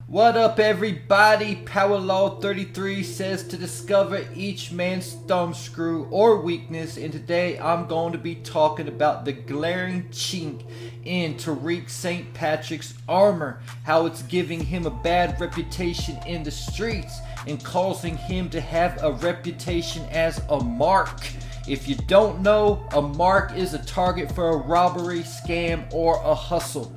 What up everybody, Power Law 33 says to discover each man's thumbscrew or weakness, and today I'm going to be talking about the glaring chink in Tariq St. Patrick's armor, how it's giving him a bad reputation in the streets and causing him to have a reputation as a mark. If you don't know, a mark is a target for a robbery, scam, or a hustle.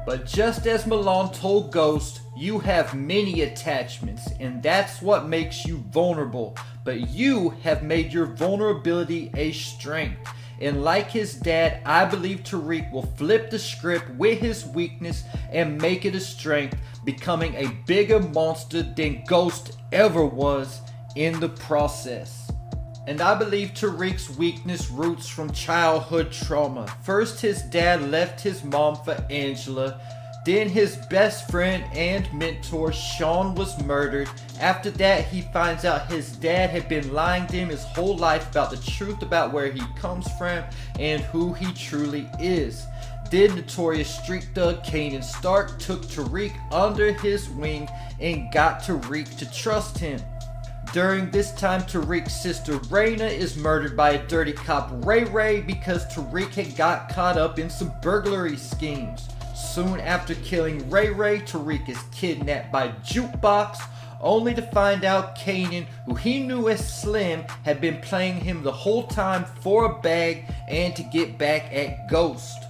But just as Milan told Ghost, you have many attachments, and that's what makes you vulnerable. But you have made your vulnerability a strength. And like his dad, I believe Tariq will flip the script with his weakness and make it a strength, becoming a bigger monster than Ghost ever was in the process. And I believe Tariq's weakness roots from childhood trauma. First, his dad left his mom for Angela. Then his best friend and mentor Sean was murdered. After that, he finds out his dad had been lying to him his whole life about the truth about where he comes from and who he truly is. Then notorious street thug Kanan Stark took Tariq under his wing and got Tariq to trust him. During this time, Tariq's sister Raina is murdered by a dirty cop Ray Ray because Tariq had got caught up in some burglary schemes. Soon after killing Ray Ray, Tariq is kidnapped by Jukebox, only to find out Kanan, who he knew as Slim, had been playing him the whole time for a bag and to get back at Ghost.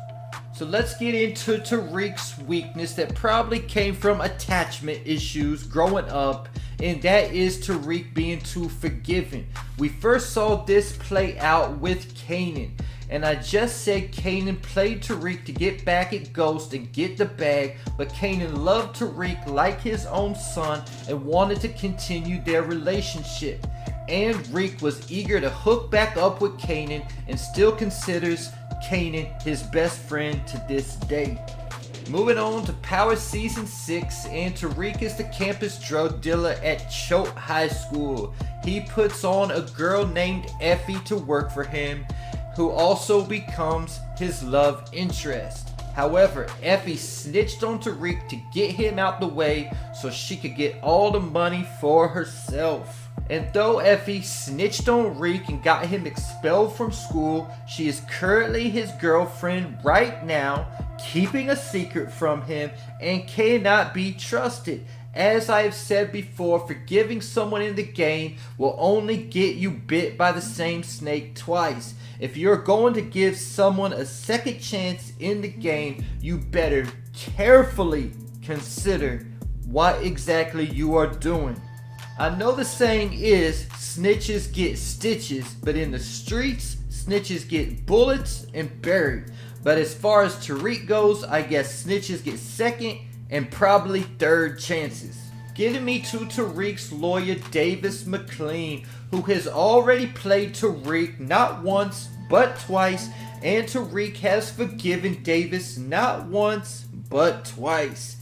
So let's get into Tariq's weakness that probably came from attachment issues growing up, and that is Tariq being too forgiving. We first saw this play out with Kanan, and I just said Kanan played Tariq to get back at Ghost and get the bag, but Kanan loved Tariq like his own son and wanted to continue their relationship. And Reek was eager to hook back up with Kanan and still considers Kanan his best friend to this day. Moving on to Power Season 6, and Tariq is the campus drug dealer at Choate High School. He puts on a girl named Effie to work for him, who also becomes his love interest. However, Effie snitched on Tariq to get him out the way so she could get all the money for herself. And though Effie snitched on Reek and got him expelled from school, she is currently his girlfriend right now, keeping a secret from him and cannot be trusted. As I have said before, forgiving someone in the game will only get you bit by the same snake twice. If you're going to give someone a second chance in the game, you better carefully consider what exactly you are doing. I know the saying is, snitches get stitches, but in the streets, snitches get bullets and buried. But as far as Tariq goes, I guess snitches get second and probably third chances. Getting me to Tariq's lawyer Davis McLean, who has already played Tariq not once but twice, and Tariq has forgiven Davis not once but twice.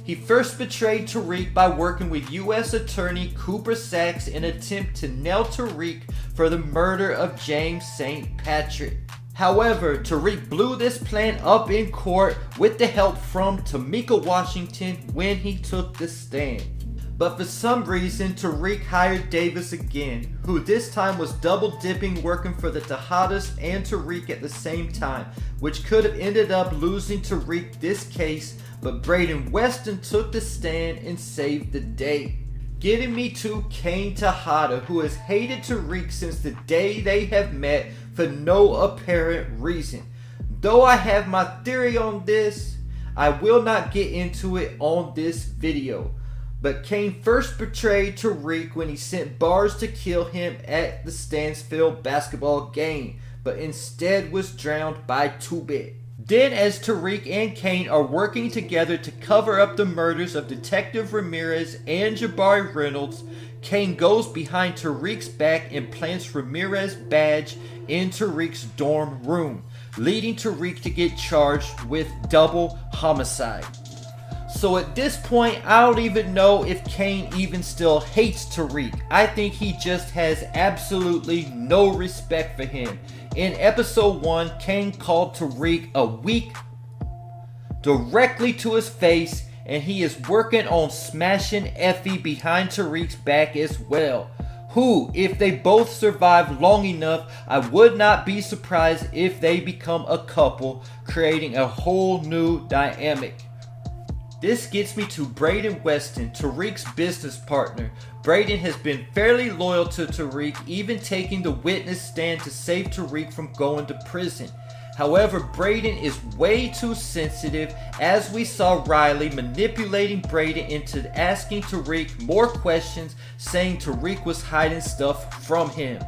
He first betrayed Tariq by working with U.S. Attorney Cooper Sacks in an attempt to nail Tariq for the murder of James St. Patrick. However, Tariq blew this plan up in court with the help from Tamika Washington when he took the stand. But for some reason, Tariq hired Davis again, who this time was double dipping working for the Tejadas and Tariq at the same time, which could have ended up losing Tariq this case, but Braden Weston took the stand and saved the day. Getting me to Kane Tejada, who has hated Tariq since the day they have met for no apparent reason. Though I have my theory on this, I will not get into it on this video. But Kane first betrayed Tariq when he sent bars to kill him at the Stansfield basketball game, but instead was drowned by Two-Bit. Then, as Tariq and Kane are working together to cover up the murders of Detective Ramirez and Jabari Reynolds, Kane goes behind Tariq's back and plants Ramirez's badge in Tariq's dorm room, leading Tariq to get charged with double homicide. So at this point, I don't even know if Kane even still hates Tariq. I think he just has absolutely no respect for him. In episode 1, Kane called Tariq a weak directly to his face and he is working on smashing Effie behind Tariq's back as well. Who, if they both survive long enough, I would not be surprised if they become a couple, creating a whole new dynamic. This gets me to Brayden Weston, Tariq's business partner. Brayden has been fairly loyal to Tariq, even taking the witness stand to save Tariq from going to prison. However, Brayden is way too sensitive, as we saw Riley manipulating Brayden into asking Tariq more questions, saying Tariq was hiding stuff from him.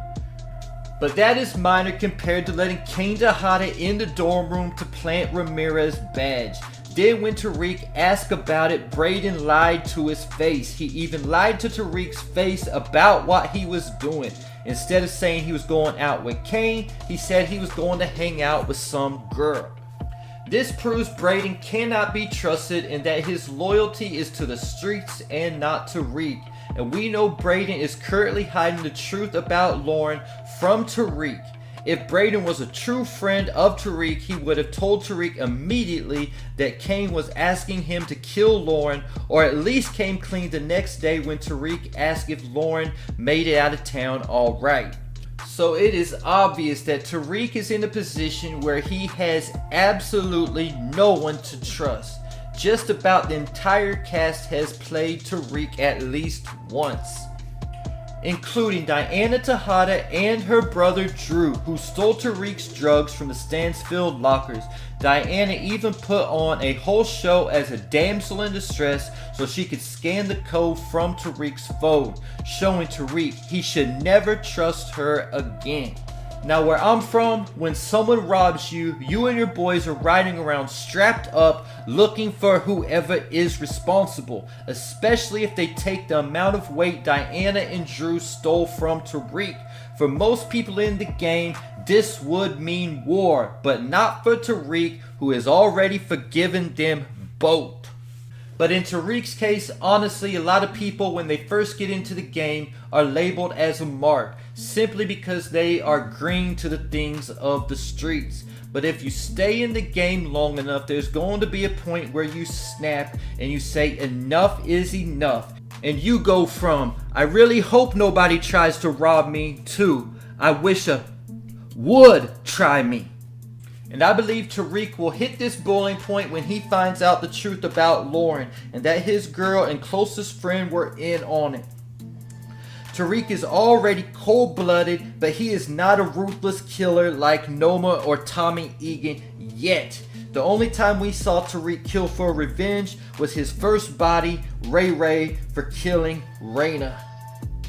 But that is minor compared to letting Kane Tejada in the dorm room to plant Ramirez's badge. Then when Tariq asked about it, Brayden lied to his face. He even lied to Tariq's face about what he was doing. Instead of saying he was going out with Kane, he said he was going to hang out with some girl. This proves Brayden cannot be trusted and that his loyalty is to the streets and not Tariq. And we know Brayden is currently hiding the truth about Lauren from Tariq. If Brayden was a true friend of Tariq, he would have told Tariq immediately that Kane was asking him to kill Lauren, or at least came clean the next day when Tariq asked if Lauren made it out of town alright. So it is obvious that Tariq is in a position where he has absolutely no one to trust. Just about the entire cast has played Tariq at least once, including Diana Tejada and her brother Drew, who stole Tariq's drugs from the Stansfield lockers. Diana even put on a whole show as a damsel in distress so she could scan the code from Tariq's phone, showing Tariq he should never trust her again. Now where I'm from, when someone robs you, you and your boys are riding around strapped up looking for whoever is responsible, especially if they take the amount of weight Diana and Drew stole from Tariq. For most people in the game, this would mean war, but not for Tariq, who has already forgiven them both. But in Tariq's case, honestly, a lot of people when they first get into the game are labeled as a mark, simply because they are green to the things of the streets. But if you stay in the game long enough, there's going to be a point where you snap and you say enough is enough. And you go from, I really hope nobody tries to rob me, to, I wish a would try me. And I believe Tariq will hit this boiling point when he finds out the truth about Lauren and that his girl and closest friend were in on it. Tariq is already cold-blooded, but he is not a ruthless killer like Noma or Tommy Egan yet. The only time we saw Tariq kill for revenge was his first body, Ray Ray, for killing Raina.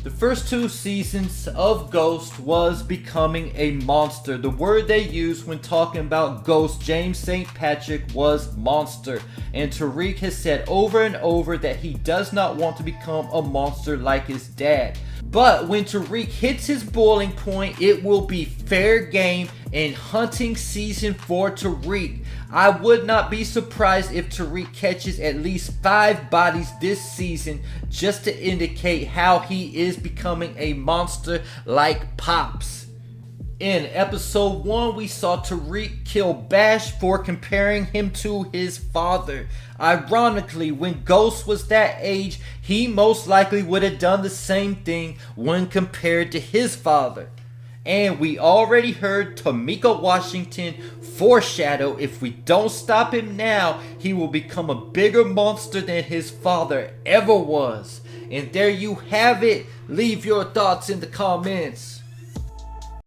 The first 2 seasons of Ghost was becoming a monster. The word they used when talking about Ghost, James St. Patrick, was monster. And Tariq has said over and over that he does not want to become a monster like his dad. But when Tariq hits his boiling point, it will be fair game and hunting season for Tariq. I would not be surprised if Tariq catches at least 5 bodies this season, just to indicate how he is becoming a monster like Pops. In episode 1, we saw Tariq kill Bash for comparing him to his father. Ironically, when Ghost was that age, he most likely would have done the same thing when compared to his father. And we already heard Tamika Washington foreshadow, if we don't stop him now, he will become a bigger monster than his father ever was. And there you have it. Leave your thoughts in the comments.